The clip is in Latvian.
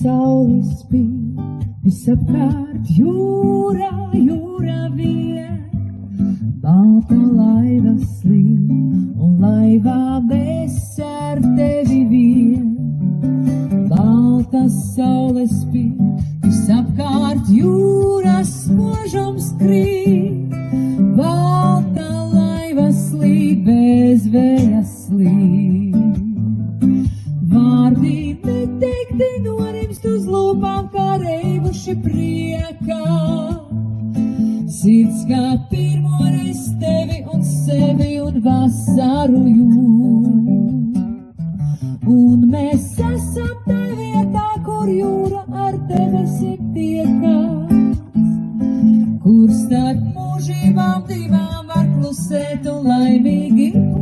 saules spīd, visapkārt jūra, jūra vien. Balta laiva slīd, un laivā mēs ar tevi vien. Balta saules spīd, visapkārt jūra spožam skrīt. Balta laiva slīd, bez vēja slīd. Vārdi neteikti norimst uz lūpām, kā reibuši priekā. Sirds kā pirmoreiz tevi un sevi un vasaru jūt. Un mēs esam te vietā, kur jūra ar debesīm tiekās, kur starp mūžībām divām var klusēt un laimīgi